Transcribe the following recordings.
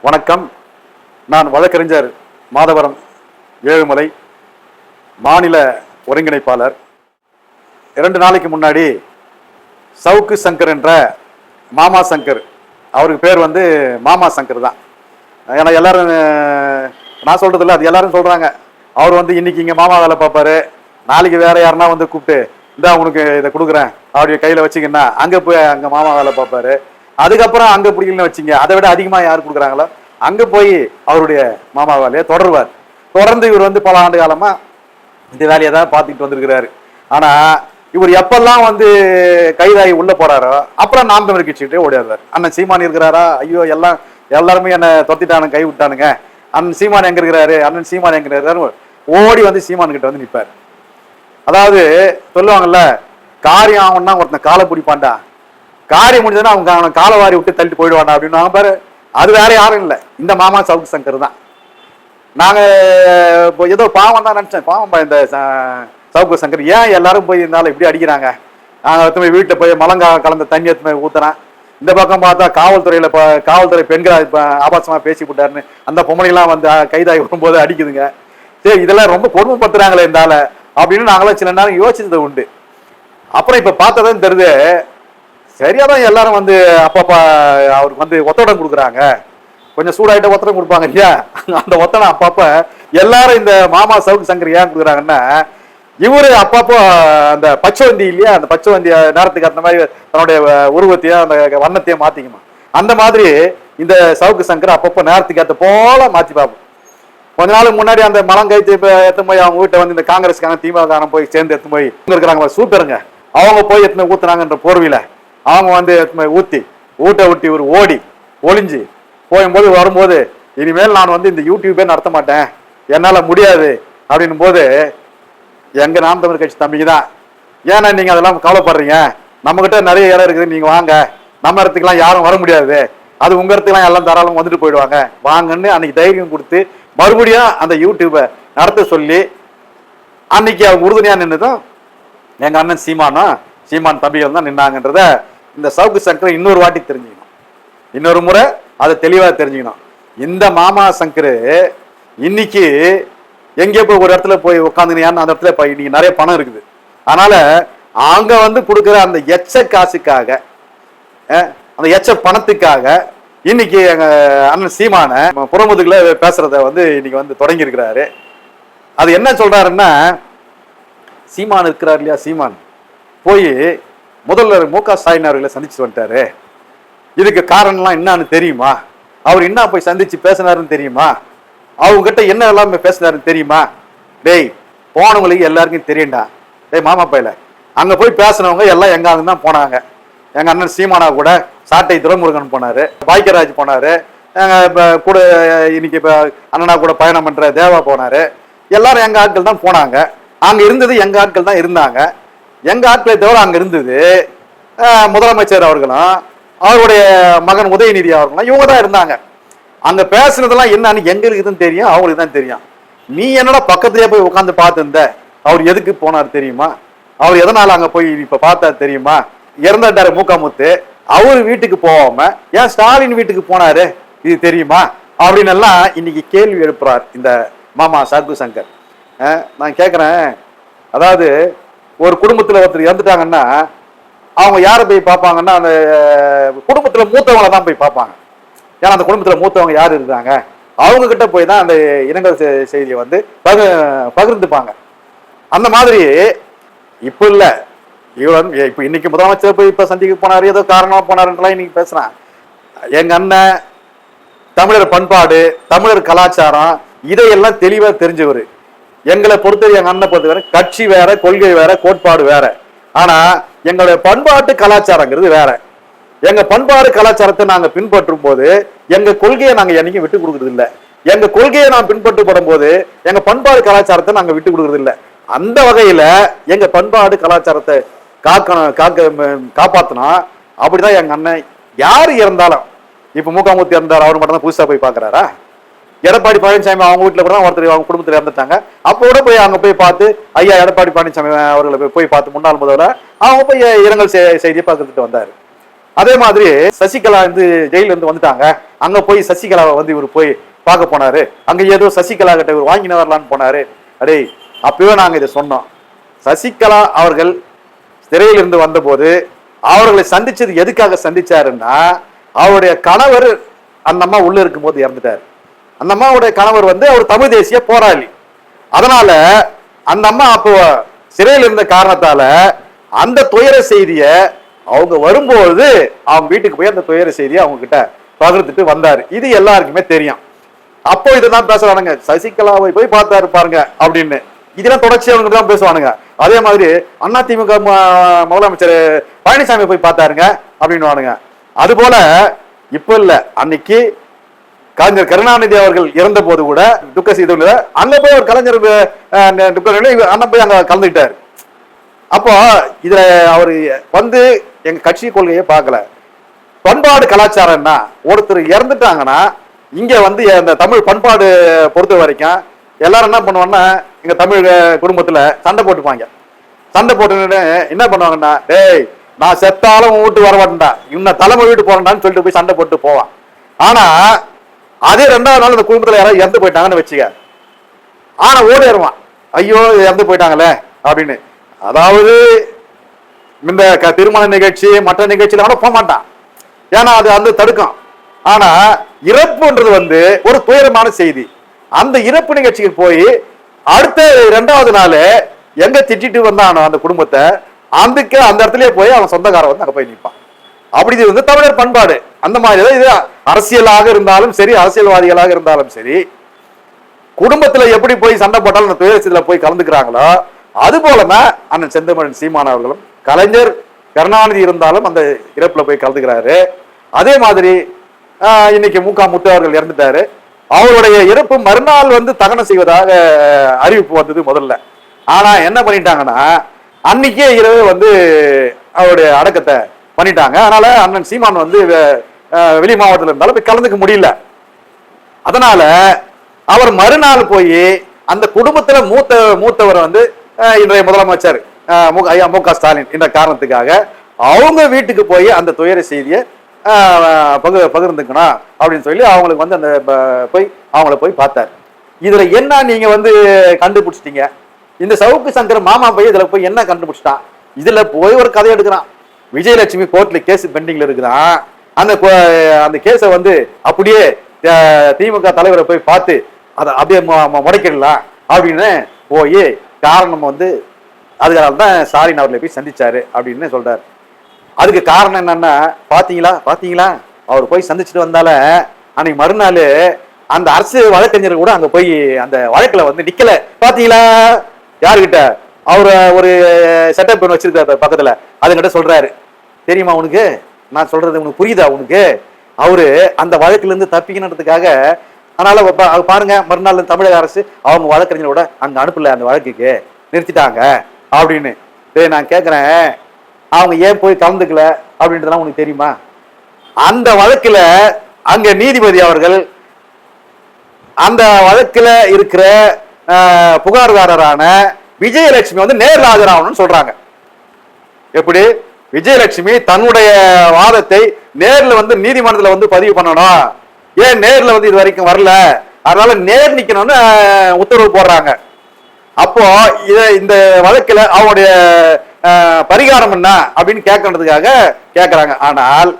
வணக்கம். நான் வழக்கறிஞர் மாதவரம் ஏழுமலை, மாநில ஒருங்கிணைப்பாளர். 2 நாளைக்கு முன்னாடி சவுக்கு சங்கர் என்ற மாமா சங்கர், அவருக்கு பேர் வந்து மாமா சங்கர் தான். ஏன்னா எல்லாரும் நான் சொல்றது இல்லை, அது எல்லாரும் சொல்றாங்க. அவர் வந்து இன்னைக்கு இங்கே மாமா வேலை பார்ப்பாரு, நாளைக்கு வேற யாருன்னா வந்து கூப்பிட்டு இந்தா உனக்கு இதை கொடுக்குறேன் அவருடைய கையில் வச்சிங்கன்னா அங்கே போய் அங்கே மாமா வேலை பார்ப்பாரு. அதுக்கப்புறம் அங்கே பிடிக்கலன்னு வச்சிங்க, அதை விட அதிகமாக யார் கொடுக்குறாங்களோ அங்கே போய் அவருடைய மாமா வேலையை தொடருவார். தொடர்ந்து இவர் வந்து பல ஆண்டு காலமாக இந்த வேலையை தான் பார்த்துக்கிட்டு வந்திருக்கிறாரு. ஆனால் இவர் எப்பெல்லாம் வந்து கைதாகி உள்ள போறாரோ அப்புறம் நாம் தமிழ் கட்சிக்கிட்டே ஓடிடுறாரு. அண்ணன் சீமான் இருக்கிறாரா, ஐயோ எல்லாருமே என்னை தொத்திட்டானுங்க, கை விட்டானுங்க, அண்ணன் சீமான் எங்க இருக்கிறாரு, அண்ணன் சீமான் எங்க இருக்கிறாரு, ஓடி வந்து சீமான் கிட்ட வந்து நிற்பார். அதாவது சொல்லுவாங்கல்ல, காரியம் ஆகும்னா ஒருத்தன் காலை பிடிப்பான்டா, காரியம் முடிஞ்சதுன்னா அவன் காலை வாரி விட்டு தள்ளிட்டு போயிடுவாண்டா அப்படின்னு பாரு. அது வேற யாரும் இல்லை, இந்த மாமா சவுக்கு சங்கர் தான். நாங்க ஏதோ பாவம் தான் நினைச்சேன், பாவம் இந்த சவுக்கு சங்கர் ஏன் எல்லாரும் போய் இருந்தாலும் இப்படி அடிக்கிறாங்க. நாங்கள் எத்தனை வீட்டில் போய் மலங்கா கலந்த தண்ணி எத்தனை ஊத்துறேன். இந்த பக்கம் பார்த்தா காவல்துறை பெண்களை ஆபாசமா பேசி விட்டாருன்னு அந்த பொம்மனைலாம் வந்து கைதாகி வரும்போது அடிக்குதுங்க. சரி, இதெல்லாம் ரொம்ப கொடுமைப்படுத்துறாங்களே இருந்தால அப்படின்னு நாங்களாம் சில நேரம் யோசிச்சது உண்டு. அப்புறம் இப்ப பார்த்ததான் தெரியுது, சரியாதான் எல்லாரும் வந்து அப்பப்பா அவருக்கு வந்து ஒத்தடம் கொடுக்குறாங்க, கொஞ்சம் சூடாயிட்ட ஒத்தடம் கொடுப்பாங்க இல்லையா, அந்த ஒத்தடம் அப்பப்ப எல்லாரும் இந்த மாமா சவுக்கு சங்கர் ஏன் கொடுக்குறாங்கன்னா, இவரு அப்பப்போ அந்த பச்சைவந்தி இல்லையா, அந்த பச்சைவந்தி நேரத்துக்கு அந்த மாதிரி தன்னுடைய உருவத்தையும் அந்த வண்ணத்தையும் மாத்திக்குமா, அந்த மாதிரி இந்த சவுக்கு சங்கர் அப்பப்போ நேரத்துக்கு ஏற்ற போல மாத்தி பார்ப்போம். கொஞ்ச நாளுக்கு முன்னாடி அந்த மலங்கைத்து எடுத்து போய் அவங்க வீட்டை வந்து இந்த காங்கிரஸ்காரன் திமுக போய் சேர்ந்து எடுத்து போய் இருக்கிறாங்க சூப்பருங்க, அவங்க போய் எத்தனை ஊத்துனாங்கன்ற போர்வையில அவங்க வந்து ஊட்ட விட்டு ஒரு ஓடி ஒளிஞ்சு போகும்போது வரும்போது, இனிமேல் நான் வந்து இந்த யூடியூபே நடத்த மாட்டேன், என்னால முடியாது அப்படின்னும் போது, எங்க நாம் தமிழ் கட்சி தம்பிக்கு தான், ஏன்னா நீங்க அதெல்லாம் கவலைப்படுறீங்க, நம்ம கிட்ட நிறைய இடம் இருக்குது, நீங்க வாங்க, நம்ம இடத்துக்குலாம் யாரும் வர முடியாது, அது உங்க இடத்துக்குலாம் எல்லாம் தாராளம் வந்துட்டு போயிடுவாங்க, வாங்கன்னு அன்னைக்கு தைரியம் கொடுத்து மறுபடியும் அந்த யூடியூபை நடத்த சொல்லி அன்னைக்கு அவங்க உறுதுணையா நின்றுதான் எங்க அண்ணன் சீமான் தம்பிகள் தான் நின்னாங்கன்றத இந்த சவுக்கு சங்கர் இன்னொரு வாட்டி தெரிஞ்சுக்கணும், இன்னொரு முறை அதை தெளிவா தெரிஞ்சுக்கணும். இந்த மாமா சங்கர் இன்னைக்கு எங்கே போய் ஒரு இடத்துல போய் உட்காந்துனியான்னு அந்த இடத்துல போய் இன்னைக்கு நிறைய பணம் இருக்குது, அதனால அங்க வந்து கொடுக்குற அந்த எச்ச காசுக்காக, அந்த எச்ச பணத்துக்காக இன்னைக்கு எங்க அண்ணன் சீமான புறமுதுகுல பேசுறத வந்து இன்னைக்கு வந்து தொடங்கி இருக்கிறாரு. அது என்ன சொல்றாருன்னா, சீமான் இருக்கிறார் இல்லையா, சீமான் போய் முதல்வர் மு.க. ஸ்டாலின் அவர்களை சந்திச்சு வந்துட்டாரு, இதுக்கு காரணம்லாம் என்னன்னு தெரியுமா, அவர் என்ன போய் சந்திச்சு பேசினாருன்னு தெரியுமா, அவங்க கிட்ட என்ன எல்லாமே பேசினாருன்னு தெரியுமா, டேய் போனவங்களுக்கு எல்லாருக்கும் தெரியும்டா, டேய் மாமா பையில அங்க போய் பேசினவங்க எல்லாம் எங்க தான் போனாங்க. எங்க அண்ணன் சீமானா கூட சாட்டை துரைமுருகன் போனாரு, பாக்கியராஜ் போனாரு, கூட இன்னைக்கு இப்ப அண்ணனா கூட பயணம் பண்ற தேவா போனாரு, எல்லாரும் எங்க ஆட்கள் தான் போனாங்க. அங்க இருந்தது எங்க ஆட்கள் தான் இருந்தாங்க. எங்க ஆட்களை தவிர அங்க இருந்தது முதலமைச்சர் அவர்களும் அவருடைய மகன் உதயநிதி அவர்களும் இவங்க தான் இருந்தாங்க. அங்க பேசுனதெல்லாம் என்னன்னு எங்களுக்கு தான் தெரியும், அவங்களுக்கு தான் தெரியும். நீ என்னடா பக்கத்துலயே போய் உட்காந்து பார்த்துருந்த, அவர் எதுக்கு போனார் தெரியுமா, அவர் எதனால அங்க போய் இப்ப பார்த்தா தெரியுமா, இறந்துட்டாரு மூக்காமுத்து, அவரு வீட்டுக்கு போகாம ஏன் ஸ்டாலின் வீட்டுக்கு போனாரு இது தெரியுமா அப்படின்னு எல்லாம் இன்னைக்கு கேள்வி எழுப்புறார் இந்த மாமா சவுக்கு சங்கர். நான் கேட்கிறேன், அதாவது ஒரு குடும்பத்துல ஒருத்தர் இறந்துட்டாங்கன்னா அவங்க யாரை போய் பார்ப்பாங்கன்னா, அந்த குடும்பத்துல மூத்தவங்களை தான் போய் பார்ப்பாங்க. ஏன்னா அந்த குடும்பத்துல மூத்தவங்க யாரு இருக்காங்க, அவங்க கிட்ட போய் தான் அந்த இரங்கல் செய்தியை வந்து பகிர்ந்துப்பாங்க. அந்த மாதிரி இப்ப இல்ல, இப்ப இன்னைக்கு முதலமைச்சர் போய் இப்ப சந்திக்க போனாரு, ஏதோ காரணமா போனாருன்றலாம் இன்னைக்கு பேசுறான். எங்க அண்ணன் தமிழர் பண்பாடு, தமிழர் கலாச்சாரம் இதையெல்லாம் தெளிவா தெரிஞ்சவர். எங்களை பொறுத்தவரை, எங்க அண்ணனை பொறுத்தவரை கட்சி வேற, கொள்கை வேற, கோட்பாடு வேற, ஆனா எங்களுடைய பண்பாட்டு கலாச்சாரங்கிறது வேற. எங்க பண்பாடு கலாச்சாரத்தை நாங்க பின்பற்றும் போது எங்க கொள்கையை நாங்க என்னைக்கும் விட்டு கொடுக்கறது இல்லை. எங்க கொள்கையை நான் பின்பற்றப்படும் போது எங்க பண்பாடு கலாச்சாரத்தை நாங்க விட்டு கொடுக்கறது இல்லை. அந்த வகையில எங்க பண்பாடு கலாச்சாரத்தை காப்பாத்தணும். அப்படிதான் எங்க அண்ணன் யாரு இறந்தாலும், இப்ப மூக்காமுத்தி இறந்தார், அவர் மட்டும் தான் புதுசா போய் பாக்குறாரா? எடப்பாடி பழனிசாமி அவங்க வீட்டுல கூட ஒருத்தர் அவங்க குடும்பத்துல இறந்துட்டாங்க, அப்போ கூட போய் அங்க போய் பார்த்து ஐயா எடப்பாடி பழனிசாமி அவர்களை போய் பார்த்து முன்னாள் முதல்ல அவங்க போய் இரங்கல் செய்தியை பார்த்துட்டு வந்தாரு. அதே மாதிரி சசிகலா வந்து ஜெயில இருந்து வந்துட்டாங்க. அங்க போய் சசிகலாவை வந்து இவர் போய் பார்க்க போனாரு. அங்க ஏதோ சசிகலா கிட்ட இவர் வாங்கின வரலான்னு போனாரு. அடே, அப்பவே நாங்க இதை சொன்னோம். சசிகலா அவர்கள் சிறையில் இருந்து வந்த போது அவர்களை சந்திச்சது எதுக்காக சந்திச்சாருன்னா, அவருடைய கணவர் அந்த அம்மா உள்ள இருக்கும் போது இறந்துட்டாரு. அந்த அம்மாவுடைய கணவர் வந்து அவர் தமிழ் தேசிய போராளி. அதனால அந்த அம்மா அப்போ சிறையில் இருந்த காரணத்தால அந்த துயர செய்திய அவங்க வரும்போது அவங்க வீட்டுக்கு போய் அந்த துயர செய்தியை அவங்க கிட்ட பகிர்ந்துட்டு வந்தாரு. இது எல்லாருக்குமே தெரியும். அப்போ இதுதான் பேசுறானுங்க, சசிகலாவை போய் பார்த்தாரு பாருங்க அப்படின்னு. இதெல்லாம் தொடர்ச்சி அவங்க தான் பேசுவானுங்க. அதே மாதிரி அதிமுக முதலமைச்சர் பழனிசாமி போய் பார்த்தாருங்க அப்படின்னு. அது போல இப்ப இல்ல, அன்னைக்கு கலைஞர் கருணாநிதி அவர்கள் இறந்த போது கூட துக்க செய்த அங்க போய் ஒரு கலைஞர் அண்ணன் போய் அங்க கலந்துக்கிட்டாரு. அப்போ இதுல அவரு வந்து எங்க கட்சி கொள்கையை பார்க்கல. பண்பாடு கலாச்சாரம்னா ஒருத்தர் இறந்துட்டாங்கன்னா இங்க வந்து இந்த தமிழ் பண்பாடு பொறுத்த வரைக்கும் எல்லாரும் என்ன பண்ணுவாங்கன்னா, எங்க தமிழ் குடும்பத்துல சண்டை போட்டுப்பாங்க. சண்டை போட்டு என்ன பண்ணுவாங்கன்னா, டேய் நான் செத்தாலும் வீட்டு வரமாட்டேன்டா, இன்னும் தலைமை வீட்டு போறேன்டான்னு சொல்லிட்டு போய் சண்டை போட்டு போவான். ஆனா அதே 2வது நாள் இந்த குடும்பத்துல யாராவது இறந்து போயிட்டாங்கன்னு வச்சுக்க, ஆனா ஓடிடுவான், ஐயோ இறந்து போயிட்டாங்களே அப்படின்னு. அதாவது இந்த திருமண நிகழ்ச்சி மற்ற நிகழ்ச்சியில கூட போக மாட்டான், ஏன்னா அது அந்த தடுக்கும். ஆனா இறப்புன்றது வந்து ஒரு துயரமான செய்தி. அந்த இறப்பு நிகழ்ச்சிக்கு போய் அடுத்த 2வது நாள் எங்க திட்டிட்டு வந்தானோ அந்த குடும்பத்தை, அதுக்கு அந்த இடத்துலயே போய் அவன் சொந்தக்காரன் வந்து அங்க போய் நிற்பான். அப்படி இது வந்து தமிழர் பண்பாடு. அந்த மாதிரி தான் இது. அரசியலாக இருந்தாலும் சரி, அரசியல்வாதிகளாக இருந்தாலும் சரி, குடும்பத்துல எப்படி போய் சண்டை போட்டாலும் அந்த துயரத்துல போய் கலந்துக்கிறாங்களோ அது போலதான் அண்ணன் செந்தமிழன் சீமான் அவர்களும் கலைஞர் கருணாநிதி இருந்தாலும் அந்த இறப்புல போய் கலந்துக்கிறாரு. அதே மாதிரி இன்னைக்கு முக முத்து அவர்கள் இறந்துட்டாரு. அவருடைய இறப்பு மறுநாள் வந்து தகனம் செய்வதாக அறிவிப்பு வந்தது முதல்ல. ஆனா என்ன பண்ணிட்டாங்கன்னா, அன்னைக்கே இரவு வந்து அவருடைய அடக்கத்தை பண்ணிட்டாங்க. அதனால அண்ணன் சீமான் வந்து வெளி மாவட்டத்தில் இருந்தாலும் போய் கலந்துக்க முடியல. அதனால அவர் மறுநாள் போய் அந்த குடும்பத்துல மூத்தவர் வந்து இன்றைய முதலமைச்சர் மு.க. ஸ்டாலின் என்ற காரணத்துக்காக அவங்க வீட்டுக்கு போய் அந்த துயர செய்தியை பகிர்ந்துக்கணும் அப்படின்னு சொல்லி அவங்களுக்கு வந்து அந்த போய் அவங்கள போய் பார்த்தாரு. இதுல என்ன நீங்க வந்து கண்டுபிடிச்சிட்டீங்க? இந்த சவுக்கு சங்கர் மாமா போய் இதுல போய் என்ன கண்டுபிடிச்சிட்டான்? இதுல போய் ஒரு கதை எடுக்கிறான். விஜயலட்சுமி கோர்ட்ல கேஸ் பெண்டிங்ல இருக்குதான். அந்த கேஸை வந்து அப்படியே திமுக தலைவரை போய் பார்த்து அதை அப்படியே முடைக்கிடலாம் அப்படின்னு போய் காரணம் வந்து அதனால தான் ஸ்டாலின் அவர்களை போய் சந்திச்சாரு அப்படின்னு சொல்றாரு. அதுக்கு காரணம் என்னன்னா, பாத்தீங்களா அவர் போய் சந்திச்சுட்டு வந்தால அன்னைக்கு மறுநாள் அந்த அரசு வழக்கறிஞர் கூட அங்க போய் அந்த வழக்குல வந்து நிக்கல. பாத்தீங்களா யாருகிட்ட? அவரு ஒரு செட்டப் பண்ணி வச்சிருக்காரு பக்கத்துல, அதுகிட்ட சொல்றாரு, தெரியுமா உனக்கு நான் சொல்றது உனக்கு புரியுதா உனக்கு? அவரு அந்த வழக்குல இருந்து தப்பிக்கணுன்றதுக்காக, அதனால பாருங்க மறுநாள் தமிழக அரசு அவங்க வழக்கறிஞரோட அங்க அனுப்பல, அந்த வழக்குக்கு நிறுத்திட்டாங்க அப்படின்னு. நான் கேட்கிறேன், அவங்க ஏன் போய் கலந்துக்கல அப்படின்றதெல்லாம் உனக்கு தெரியுமா? அந்த வழக்குல அங்க நீதிபதி அவர்கள் அந்த வழக்குல இருக்கிற புகார்தாரரான விஜயலட்சுமி வந்து நேரில் ஆஜராகணும்னு சொல்றாங்க. எப்படி? விஜயலட்சுமி தன்னுடைய வாதத்தை நேரில் வந்து நீதிமன்றத்தில் வந்து பதிவு பண்ணணும். ஏன் நேரில் வந்து இது வரைக்கும் வரல, அதனால நேர் நிக்கணும்னு உத்தரவு போடுறாங்க. அப்போ இந்த வழக்குல அவனுடைய பரிகாரம் என்ன அப்படின்னு கேட்கறதுக்காக கேட்கறாங்க. ஆனால்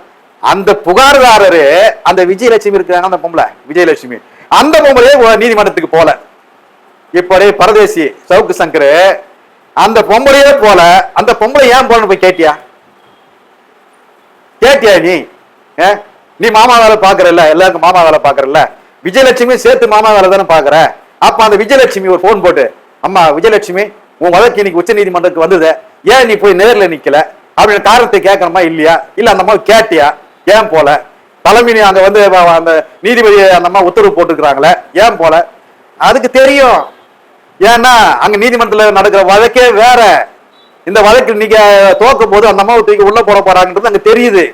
அந்த புகார்தாரரு அந்த விஜயலட்சுமி இருக்கிறாங்க, அந்த பொம்பளை விஜயலட்சுமி, அந்த பொம்பளையே நீதிமன்றத்துக்கு போல. இப்படி பரதேசி சவுக்கு சங்கர் அந்த பொம்பளையே போல, அந்த பொம்பளை ஏன் போலன்னு போய் கேட்டியா? நீ மாமா வேலை பாக்குறல்ல, எல்லாருக்கும் மாமா வேலை பாக்குறல்ல, விஜயலட்சுமி சேர்த்து மாமா வேலை தானே பாக்குற. அப்ப அந்த விஜயலட்சுமி ஒரு போன் போட்டு, அம்மா விஜயலட்சுமி உன் வழக்கு இன்னைக்கு உச்ச நீதிமன்றத்துக்கு வந்தது, ஏன் நீ போய் நேர்ல நிக்கல அப்படின்னு காரணத்தை கேட்கணுமா இல்லையா? இல்ல அந்த அம்மா கேட்டியா? ஏன் போல? தலைமை அங்க வந்து அந்த நீதிபதி அந்த அம்மா உத்தரவு போட்டுக்கிறாங்களே, ஏன் போல? அதுக்கு தெரியும். ஏன்னா அங்க நீதிமன்றத்தில் நடக்கிற வழக்கே வேற. இந்த வழக்கு நீங்க தோக்கும் போது அந்த அம்மாவை தூக்கி உள்ள போட போறாங்கன்றது அங்க தெரியுது.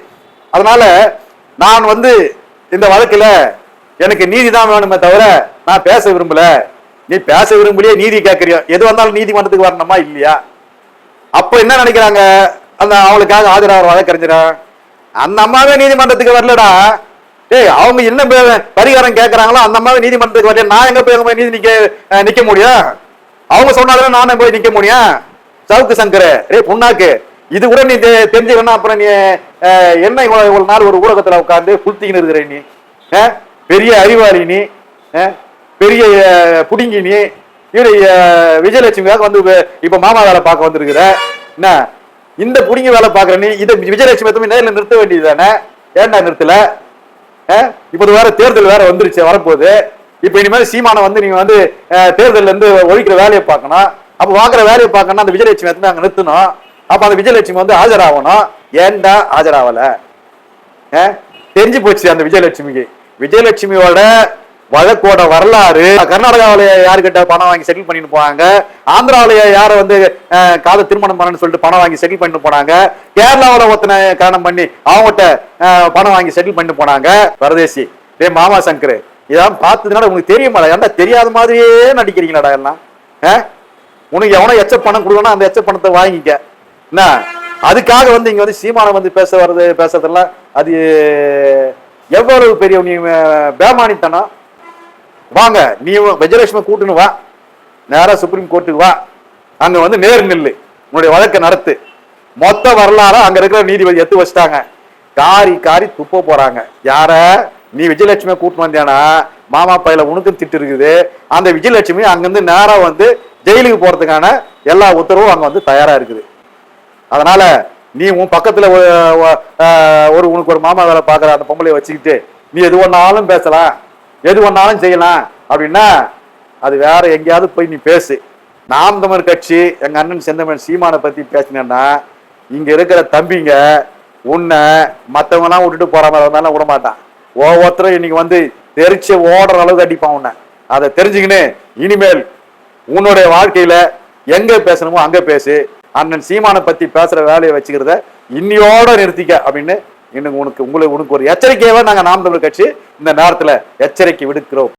அதனால நான் வந்து இந்த வழக்குல எனக்கு நீதி தான் வேணுமே தவிர நான் பேச விரும்பல. நீ பேச விரும்பலையே நீதி கேட்கறியோ, எது வந்தாலும் நீதிமன்றத்துக்கு வரணுமா இல்லையா? அப்ப என்ன நினைக்கிறாங்க, அந்த அவளுக்காக ஆஜராகிற வழக்கறிஞரா அந்த அம்மாவே நீதிமன்றத்துக்கு வரலடா. டேய், அவங்க என்ன பரிகாரம் கேட்கறாங்களோ அந்த அம்மாவே நீதிமன்றத்துக்கு வரல. நான் எங்க போய் நீதி நிக்க முடியும்? அவங்க சொன்னாலும் நானே போய் நிக்க முடியும்? சவுக்கு சங்கர், புண்ணாக்கு, இது கூட நீ தெரிஞ்சுக்கணும். அப்புறம் நீ என்ன இவ்வளவு நாள் ஒரு ஊடகத்துல உட்காந்து புளுத்திக்கின்னு இருக்கிற நீ? பெரிய அறிவாளி நீ, பெரிய புடிங்கி நீ. இவரு விஜயலட்சுமிக்காக வந்து இப்ப மாமா வேலை பார்க்க வந்திருக்கிற என்ன? இந்த புடிங்கி வேலை பாக்குற நீ இதை விஜயலட்சுமி நேரில் நிறுத்த வேண்டியது தானே? ஏன்டா நிறுத்தல? இப்ப வேற தேர்தல் வேற வந்துருச்சு, வரப்போகுது. இப்ப இனிமேல் சீமானை வந்து நீங்க வந்து தேர்தல் இருந்து ஒழிக்கிற வேலையை பார்க்கணும். அப்ப வாக்குற வேலையை பார்க்கணும், அந்த விஜயலட்சுமி அங்க நிறுத்தணும். அப்ப அந்த விஜயலட்சுமி வந்து ஆஜராகணும். ஏன்டா ஆஜராகல? தெரிஞ்சு போச்சு அந்த விஜயலட்சுமிக்கு. விஜயலட்சுமியோட வழக்கோட வரலாறு, கர்நாடகாவில யாருக்கிட்ட பணம் வாங்கி செட்டில் பண்ணிட்டு போனாங்க, ஆந்திராவில யார வந்து காத திருமணம் பண்ணு சொல்லிட்டு பணம் வாங்கி செட்டில் பண்ணிட்டு போனாங்க, கேரளாவில ஒருத்தனை காரணம் பண்ணி அவங்ககிட்ட பணம் வாங்கி செட்டில் பண்ணிட்டு போனாங்க. பரதேசி, மாமா சங்கர், இதான் பார்த்ததுனால உங்களுக்கு தெரியுமாடா? ஏன்டா தெரியாத மாதிரியே நடிக்கிறீங்களாடா எல்லாம்? உனக்கு எவனோ எச்ச பணம் கொடுக்கணும், அந்த எச்ச பணத்தை வாங்கிக்க என்ன? அதுக்காக வந்து இங்க வந்து சீமானை வந்து பேசுறதெல்லாம் அது எவ்வளவு பெரிய நீ பேமானித்தனம். வாங்க, நீ விஜயலட்சுமி கூட்டுன்னு வா, நேரா சுப்ரீம் கோர்ட்டுக்கு வா, அங்க வந்து நேர் நில்லு, உன்னுடைய வழக்கை நடத்து. மொத்த வரலாறு அங்க இருக்கிற நீதிபதி எடுத்து வச்சுட்டாங்க. காரி காரி துப்ப போறாங்க. யார? நீ விஜயலட்சுமியை கூட்டு வந்தியானா மாமா பையில உனக்கும் திட்டு இருக்குது. அந்த விஜயலட்சுமி அங்கிருந்து நேரா வந்து ஜெயிலுக்கு போறதுக்கான எல்லா உத்தரவும் அங்க வந்து தயாரா இருக்குது. அதனால நீ உன் பக்கத்துல உனக்கு ஒரு மாமா வேலை பாக்குற அந்த பொம்பளையை வச்சுக்கிட்டு நீ எது ஒன்னாலும் பேசலாம், எது ஒன்னாலும் செய்யலாம் அப்படின்னா அது வேற எங்கேயாவது போய் நீ பேசு. நாம் தமிழர் கட்சி எங்க அண்ணன் செந்தமன் சீமானை பத்தி பேசினேன்னா இங்க இருக்கிற தம்பிங்க உன்னை மற்றவங்க எல்லாம் விட்டுட்டு போற மாதிரி இருந்தாலும் விட மாட்டான். ஒவ்வொருத்தரும் இன்னைக்கு வந்து தெரிச்சு ஓடுற அளவுக்கு அடிப்பான் உன்னை. அதை தெரிஞ்சுக்கின்னு இனிமேல் உன்னுடைய வாழ்க்கையில எங்க பேசணுமோ அங்க பேசு. அண்ணன் சீமானை பத்தி பேசுற வேலையை வச்சுக்கிறத இன்னையோட நிறுத்திக்க அப்படின்னு உனக்கு ஒரு எச்சரிக்கையாவே நாங்க நாம் தமிழர் கட்சி இந்த நேரத்துல எச்சரிக்கை விடுக்கிறோம்.